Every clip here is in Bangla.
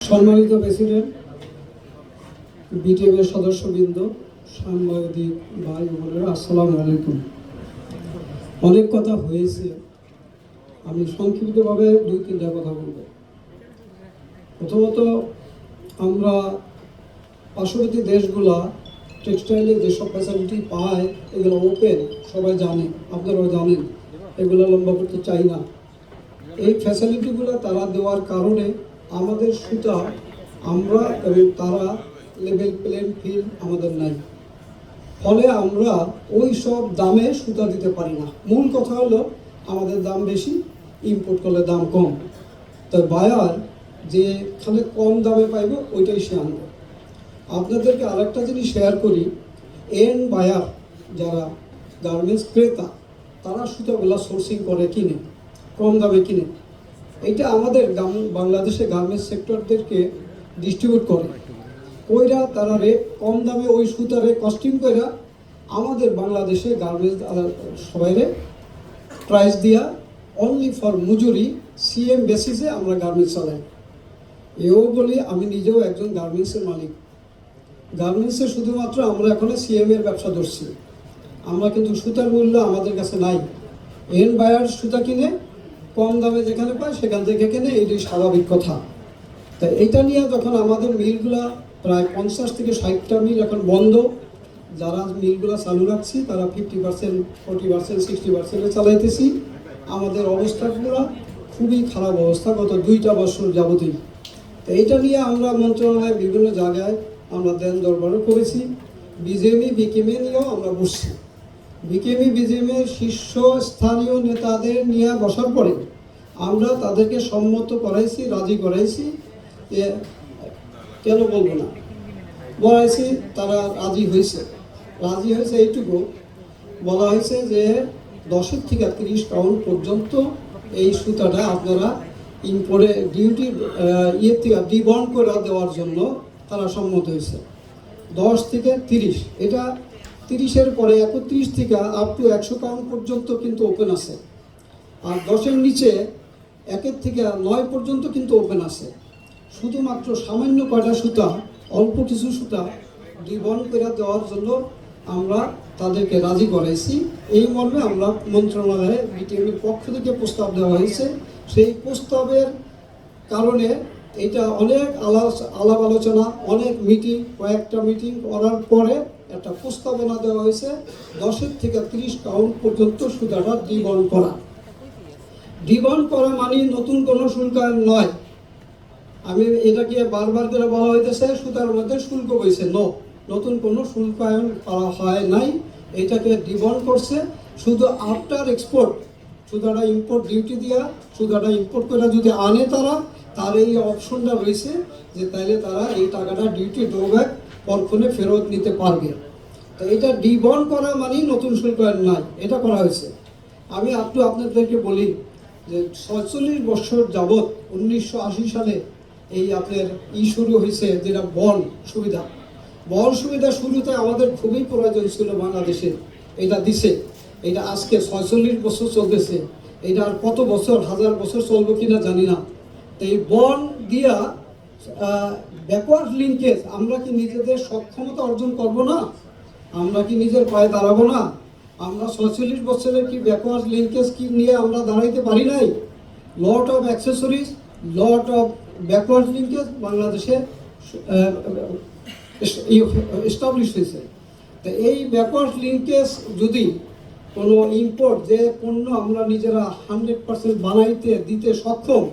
সম্মানিত প্রেসিডেন্ট, বিটিএমের সদস্যবৃন্দ, সাংবাদিক ভাই বোনেরা, আসসালামু আলাইকুম। অনেক কথা হয়েছে, আমি সংক্ষিপ্তভাবে দুই তিনটা কথা বলব। প্রথমত, আমরা পার্শ্ববর্তী দেশগুলা টেক্সটাইলে যেসব ফ্যাসিলিটি পায় এগুলো ওপেন, সবাই জানে, আপনারাও জানেন, এগুলো লম্বা করতে চাই না। এই ফ্যাসিলিটিগুলো তারা দেওয়ার কারণে আমাদের সুতা আমরা এবং তারা লেভেল প্লেইং ফিল্ড আমাদের নাই, ফলে আমরা ওই সব দামে সুতা দিতে পারি না। মূল কথা হলো আমাদের দাম বেশি, ইম্পোর্ট করলে দাম কম। তো বায়ার যেখানে কম দামে পাইব ওইটাই সে আনবে। আপনাদেরকে আরেকটা জিনিস শেয়ার করি, এন্ড বায়ার যারা গার্মেন্টস ক্রেতা তারা সুতাগুলা সোর্সিং করে কিনে, কম দামে কিনে। এইটা আমাদের বাংলাদেশে গার্মেন্টস সেক্টরদেরকে ডিস্ট্রিবিউট করে, ওইরা তারা রেট কম দামে ওই সুতারে কস্টিং করে আমাদের বাংলাদেশে গার্মেন্টস সবাইরে প্রাইস দিয়া অনলি ফর মজুরি সিএম বেসিসে আমরা গার্মেন্টস চালাই। এও বলি আমি নিজেও একজন গার্মেন্টসের মালিক। গার্মেন্টসে শুধুমাত্র আমরা এখন সিএম এর ব্যবসা ধরছি, আমরা কিন্তু সুতার মূল্য আমাদের কাছে নাই। এন বায়ার সুতা কিনে কম দামে যেখানে পায় সেখান থেকে কিনে, এইটাই স্বাভাবিক কথা। তাই এটা নিয়ে যখন আমাদের মিলগুলা প্রায় 50 থেকে 60টা মিল এখন বন্ধ, যারা মিলগুলা চালু রাখছি তারা 50%, 40%, 60% চালাইতেছি। আমাদের অবস্থাগুলো খুবই খারাপ অবস্থা গত 2টা বছর যাবতীয়। তো এইটা নিয়ে আমরা মন্ত্রণালয়ে বিভিন্ন জায়গায় আমরা দেন দরবারও করেছি, বিজেএমই বিকেএমই নিয়েও আমরা বসছি। বিকেএমই বিজেএমের শীর্ষ স্থানীয় নেতাদের নিয়ে বসার পরে আমরা তাদেরকে সম্মত করাইছি, রাজি করাইছি, কেন বলবো না, বলাইছি, তারা রাজি হয়েছে। এইটুকু বলা হয়েছে যে 10 থেকে 30 পাউন্ড পর্যন্ত এই সুতাটা আপনারা ইম্পোর্টে ডিউটি থেকে ডিবন্ড করে দেওয়ার জন্য তারা সম্মত হয়েছে। 10 থেকে 30, এটা 30-এর পরে 31 থেকে আপ টু 100 পাউন্ড পর্যন্ত কিন্তু ওপেন আছে, আর 10-এর নিচে 1 থেকে 9 পর্যন্ত কিন্তু ওপেন আছে। শুধুমাত্র সামান্য কয়টা সুতা, অল্প কিছু সুতা ডিবন্ড করে দেওয়ার জন্য আমরা তাদেরকে রাজি করাইছি। এই মর্মে আমরা মন্ত্রণালয়ে বিটিএমের পক্ষ থেকে প্রস্তাব দেওয়া হয়েছে। সেই প্রস্তাবের কারণে এটা অনেক আলাপ আলোচনা, অনেক মিটিং, কয়েকটা মিটিং করার পরে একটা প্রস্তাবনা দেওয়া হয়েছে 10 থেকে 30 পাউন্ড পর্যন্ত সুতাটা ডিবন্ড করা মানে নতুন কোনো শুল্কায়ন নয়। আমি এটাকে বারবার করে বলা হইতেছে সুতার মধ্যে শুল্ক বইছে, নতুন কোনো শুল্কায়ন করা হয় নাই, এটাকে ডিবন্ড করছে। শুধু আফটার এক্সপোর্ট সুতাটা ইম্পোর্ট ডিউটি দিয়া সুতাটা ইম্পোর্ট করে যদি আনে তার এই অপশনটা রয়েছে যে তাইলে তারা এই টাকাটা ডিউটি ড্রব্যাক পরক্ষণে ফেরত নিতে পারবে। তো এটা ডিবন্ড করা মানেই নতুন শুল্কায়ন নয়, এটা করা হয়েছে। আমি আপনাদেরকে বলি যে 46 বছর যাবৎ 1980 সালে এই আপনার শুরু হয়েছে, যেটা বন সুবিধা শুরুতে আমাদের খুবই প্রয়োজন ছিল বাংলাদেশে, এটা দিছে। এটা আজকে 46 বছর চলতেছে, এটা আর কত বছর, 1000 বছর চলবে কিনা জানি না। এই বন দিয়া ব্যাকওয়ার্ড লিঙ্কেজ, আমরা কি নিজেদের সক্ষমতা অর্জন করব না? আমরা কি নিজের পায়ে দাঁড়াবো না? আমরা 46 বছরের কি ব্যাকওয়ার্ড লিঙ্কেজ কি নিয়ে আমরা দাঁড়াইতে পারি নাই? Lot of accessories, lot of backward linkage বাংলাদেশে এস্টাবলিশ হয়েছে। তো এই ব্যাকওয়ার্ড লিঙ্কেজ যদি কোনো ইম্পোর্ট, যে পণ্য আমরা নিজেরা 100% দিতে সক্ষম,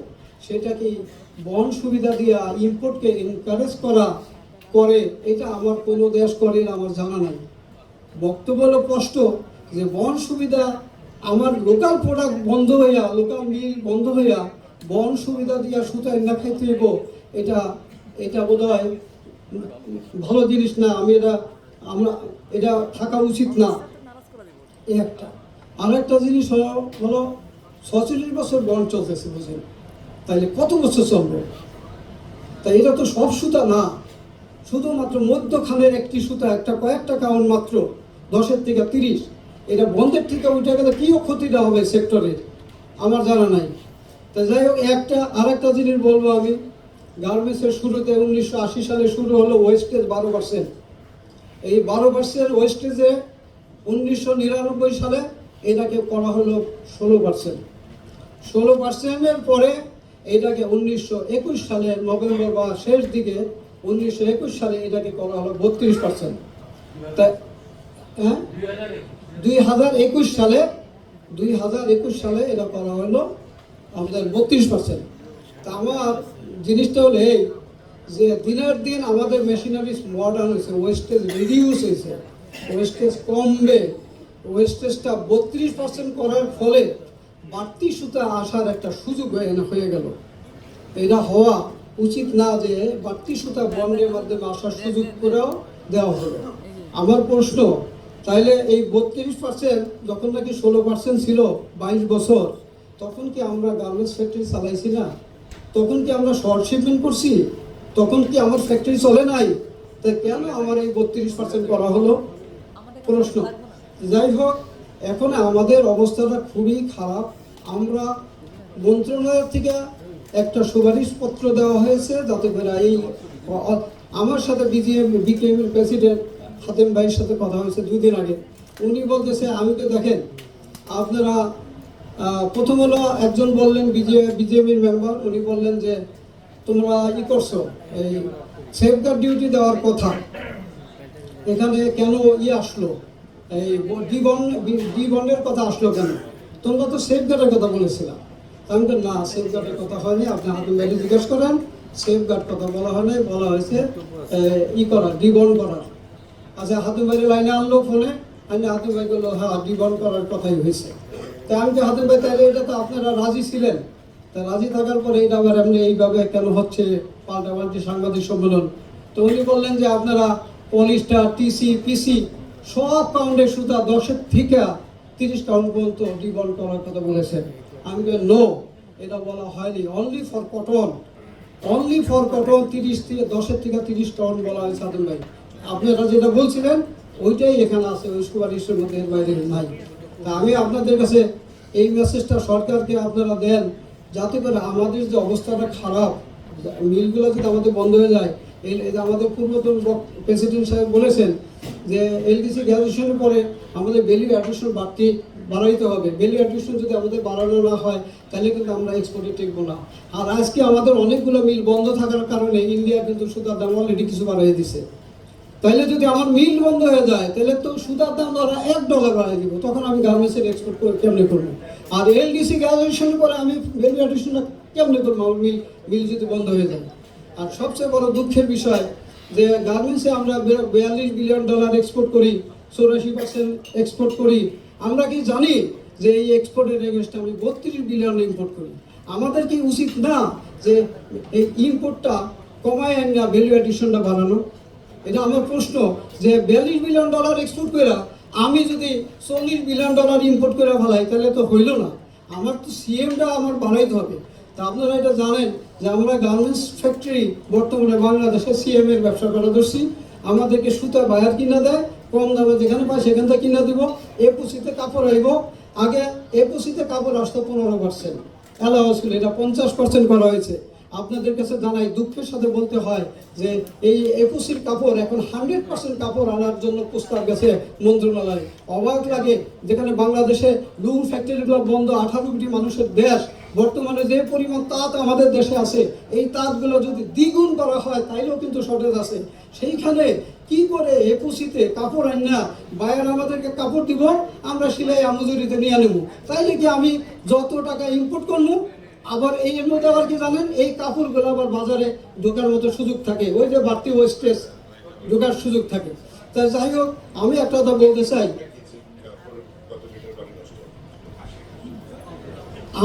সেটা কি বন সুবিধা দিয়া ইম্পোর্টকে এনকারেজ করে, এটা আমার কোনো দেশ করে আমার জানা নাই। বক্তব্য হলো স্পষ্ট যে বন সুবিধা, আমার লোকাল প্রোডাক্ট বন্ধ হইয়া, লোকাল মিল বন্ধ হইয়া বন সুবিধা দিয়া সুতা না খাইতে হইব, এটা বোধ হয় ভালো জিনিস না। এটা থাকা উচিত না। এই একটা। আরেকটা জিনিস হলো 46 বছর বন চলতেছে, বুঝলেন, তাইলে কত বছর চলবে? তাই এটা তো সব সুতা না, শুধুমাত্র মধ্যখানের একটি সুতা, কয়েকটা কাউন্ট মাত্র 10 থেকে 30। এটা বন্ধের থেকে উঠে গেলে কি ক্ষতিটা হবে সেক্টরের আমার জানা নাই। তা যাই হোক, আরেকটা জিনিস বলবো আমি, গার্মেন্টসের শুরুতে 1980 সালে শুরু হলো ওয়েস্টেজ 12%। এই 12% ওয়েস্টেজে 1999 সালে এটাকে করা হলো 16%। 16%-এর পরে এটাকে 1921 সালে নভেম্বর বা শেষ দিকে 1921 সালে এটাকে করা হলো 32%। তা হ্যাঁ 2021 সালে এটা করা হলো আমাদের 32%। তা আমার জিনিসটা হলো এই যে দিনের দিন আমাদের মেশিনারিজ মডার্ন হয়েছে, ওয়েস্টেজ রিডিউস হয়েছে, ওয়েস্টেজ কমবে। ওয়েস্টেজটা 32% করার ফলে বাড়তি সুতা আসার একটা সুযোগ হয়ে গেল। এটা হওয়া উচিত না যে বাড়তি সুতা বন্ডের মাধ্যমে আসার সুযোগ করেও দেওয়া হলো। আমার প্রশ্ন, তাইলে এই 32% যখন নাকি 16% ছিল 22 বছর, তখন কি আমরা গার্মেন্টস ফ্যাক্টরি চালাইছি না? তখন কি আমরা শর্ট শিপমেন্ট করছি? তখন কি আমার ফ্যাক্টরি চলে নাই? তাই কেন আমার এই 32% করা হলো? প্রশ্ন। যাই হোক, এখন আমাদের অবস্থাটা খুবই খারাপ। আমরা মন্ত্রণালয় থেকে একটা সুপারিশপত্র দেওয়া হয়েছে যাতে করে এই আমার সাথে বিকেএমের প্রেসিডেন্ট হাতেম ভাইয়ের সাথে কথা হয়েছে 2 দিন আগে। উনি বলতেছে, আমি তো দেখেন আপনারা প্রথম হলো একজন বললেন বিজেপির মেম্বার, উনি বললেন যে তোমরা করছো এই সেফগার্ড ডিউটি দেওয়ার কথা, এখানে কেন আসলো, এই ডি বন্ডের কথা আসলো কেন? তোমরা তো সেফগার্ডের কথা বলেছিলাম। আমি তো না, সেফগার্ডের কথা হয়নি, আপনি হাতুম ভাইকে জিজ্ঞেস করেন। সেফগার্ড কথা বলা হয় নাই, বলা হয়েছে ডি বন্ড করার। আচ্ছা, হাতুম ভাইয়ের লাইনে আনলো ফোনে, হাতুম ভাই বললো হ্যাঁ ডি বন্ড করার কথাই হয়েছে। তাই আমি তো হাতুম ভাই, তাহলে এটা তো আপনারা রাজি ছিলেন, তা রাজি থাকার পরে এটা আবার এমনি এইভাবে কেন হচ্ছে পাল্টাপাল্টি সাংবাদিক সম্মেলন? তো উনি বললেন যে আপনারা পলিস্টার, টিসি, পিসি সব পাউন্ডের সুতা 10 থেকে 30 পাউন্ড পর্যন্ত ডিবন্ড করার কথা বলেছেন। আমি নো, এটা বলা হয়নি। অনলি ফর কটন 10 থেকে 30 টন বলা হয়েছে। আদম ভাই, আপনারা যেটা বলছিলেন ওইটাই এখানে আছে, ওই সুপারিশের মধ্যে, এর বাইরে নাই। তা আমি আপনাদের কাছে এই মেসেজটা সরকারকে আপনারা দেন, যাতে করে আমাদের যে অবস্থাটা খারাপ, মিলগুলো যদি আমাদের বন্ধ হয়ে যায়। আমাদের পূর্বতন প্রেসিডেন্ট সাহেব বলেছেন যে এলডিসি গ্র্যাজুয়েশনের পরে আমাদের ভ্যালু অ্যাডিশন বাড়াইতে হবে। ভ্যালু অ্যাডিশন যদি আমাদের বাড়ানো না হয় তাহলে কিন্তু আমরা এক্সপোর্টে টিকবো না। আর আজকে আমাদের অনেকগুলো মিল বন্ধ থাকার কারণে ইন্ডিয়া কিন্তু সুতার দাম অলরেডি কিছু বাড়িয়ে দিছে। তাহলে যদি আমার মিল বন্ধ হয়ে যায় তাহলে তো সুতার দাম ধরা $1 বাড়িয়ে দিব, তখন আমি গার্মেন্টসের এক্সপোর্ট করে কেমনে করবো? আর এলডিসি গ্র্যাজুয়েশনের পরে আমি ভ্যালু অ্যাডিশনটা কেমনে করবো আমার মিল যদি বন্ধ হয়ে যায়? আর সবচেয়ে বড় দুঃখের বিষয় যে গার্মেন্টসে আমরা $42 বিলিয়ন এক্সপোর্ট করি, 84% এক্সপোর্ট করি। আমরা কি জানি যে এই এক্সপোর্টের এগেইনস্টে আমি 32 বিলিয়ন ইম্পোর্ট করি? আমাদের কি উচিত না যে এই ইম্পোর্টটা কমায় না ভ্যালু অ্যাডিশনটা বাড়ানো? এটা আমার প্রশ্ন, যে $42 বিলিয়ন এক্সপোর্ট করে আমি যদি $40 বিলিয়ন ইম্পোর্ট করে ফেলাই তাহলে তো হইল না। আমার তো সিএমটা আমার বাড়াইতে হবে। তা আপনারা এটা জানেন যে আমরা গার্মেন্টস ফ্যাক্টরি বর্তমানে বাংলাদেশে সিএম এর ব্যবসা করা ধরছি। আমাদেরকে সুতা বায়ার কিনা দেয়, কম দামে যেখানে পাই সেখান থেকে কিনা দিব। এপুসিতে কাপড় আইব, আগে এপুসিতে কাপড় আসতো 15%, অ্যালাউন্স ছিল, এটা 50% করা হয়েছে। আপনাদের কাছে জানাই, দুঃখের সাথে বলতে হয় যে এই একুশির কাপড় এখন 100% কাপড় আনার জন্য প্রস্তাব গেছে মন্ত্রণালয়ে। অবাক লাগে, যেখানে বাংলাদেশে লুম ফ্যাক্টরিগুলো বন্ধ, 18 কোটি মানুষের দেশ, বর্তমানে যে পরিমাণ তাঁত আমাদের দেশে আছে, এই তাঁতগুলো যদি দ্বিগুণ করা হয় তাইলেও কিন্তু শর্টেজ আছে। সেইখানে কি করে একুশিতে কাপড় আন না বায়ার আমাদেরকে কাপড় দিব, আমরা সিলাই মজুরিতে নিয়ে নেব? তাইলে কি আমি যত টাকা ইম্পোর্ট করবো, আবার এর মধ্যে আবার কি জানেন, এই কাপড়গুলো আবার বাজারে ঢোকার মতো সুযোগ থাকে, ওই যে বাড়তি ওয়েস্টেজ ঢোকার সুযোগ থাকে। তাই যাই হোক, আমি একটা কথা বলতে চাই,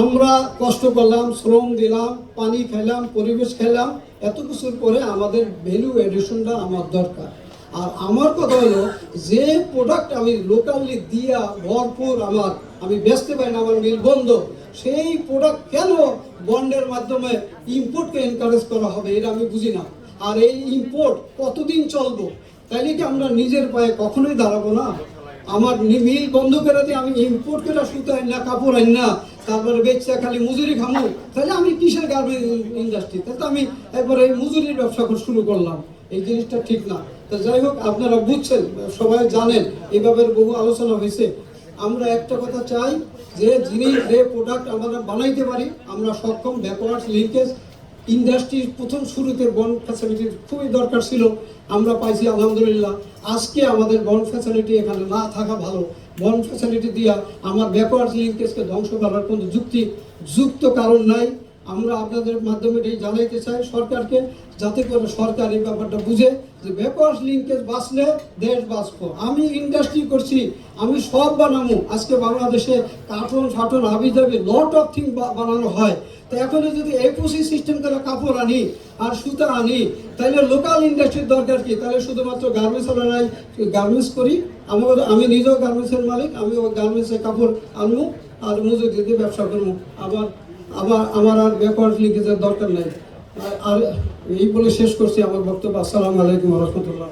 আমরা কষ্ট করলাম, শ্রম দিলাম, পানি খেলাম, পরিবেশ খেলাম, এত কিছুর পরে আমাদের ভ্যালু এডিশনটা আমার দরকার। আর আমার কথা হলো, যে প্রোডাক্ট আমি লোকালি দিয়া ভরপুর আমি বেচতে পারি না, আমার মিল বন্ধ, সেই প্রোডাক্ট কেন বন্ডের মাধ্যমে ইম্পোর্টকে এনকারেজ করা হবে? এটা আমি বুঝি না। আর এই ইম্পোর্ট কতদিন চলবো? তাইলে কি আমরা নিজের পায়ে কখনোই দাঁড়াবো না? আমার মিল বন্ধ করে দিয়ে আমি ইম্পোর্ট করে সুতো আইন না, কাপড় আইন না, তারপরে বেচা খালি মজুরি খামু, তাহলে আমি কিসের গার্মেন্টস ইন্ডাস্ট্রি? তাহলে তো আমি একবারে মজুরির ব্যবসা শুরু করলাম। এই জিনিসটা ঠিক না। তো যাই হোক, আপনারা বুঝছেন, সবাই জানেন, এইভাবে বহু আলোচনা হয়েছে। আমরা একটা কথা চাই যে জিনিস, যে প্রোডাক্ট আমরা বানাইতে পারি, আমরা সক্ষম। ব্যাকওয়ার্ড লিঙ্কেজ ইন্ডাস্ট্রির প্রথম শুরুতে বন্ড ফ্যাসিলিটির খুবই দরকার ছিল, আমরা পাইছি আলহামদুলিল্লাহ। আজকে আমাদের বন্ড ফ্যাসিলিটি এখানে না থাকা ভালো। বন্ড ফ্যাসিলিটি দিয়া আমার ব্যাকওয়ার্ড লিঙ্কেজকে ধ্বংস করার কোনো যুক্ত কারণ নাই। আমরা আপনাদের মাধ্যমে এটাই জানাইতে চাই সরকারকে, যাতে করে সরকার এই ব্যাপারটা বুঝে যে ব্যাকওয়ার্ড লিঙ্কেজ বাঁচলে দেশ বাঁচবো। আমি ইন্ডাস্ট্রি করছি, আমি সব বানাবো। আজকে বাংলাদেশে কার্টন ফাটন হাবি যাবে লট অফ থিং বানানো হয়। তো এখন যদি একুশি সিস্টেম করে কাপড় আনি আর সুতা আনি, তাহলে লোকাল ইন্ডাস্ট্রির দরকার কি? তাহলে শুধুমাত্র গার্মেন্টস নাই, গার্মেন্টস করি। আমি নিজেও গার্মেন্টসের মালিক, আমি ওই গার্মেন্টসের কাপড় আনবো আর মজুরি দিয়ে ব্যবসা করবো। আমার আর ব্যাকওয়ার্ড লিঙ্কেজের দরকার নাই। আর এই বলে শেষ করছি আমার বক্তব্য। আসসালামু আলাইকুম ওয়া রাহমাতুল্লাহ।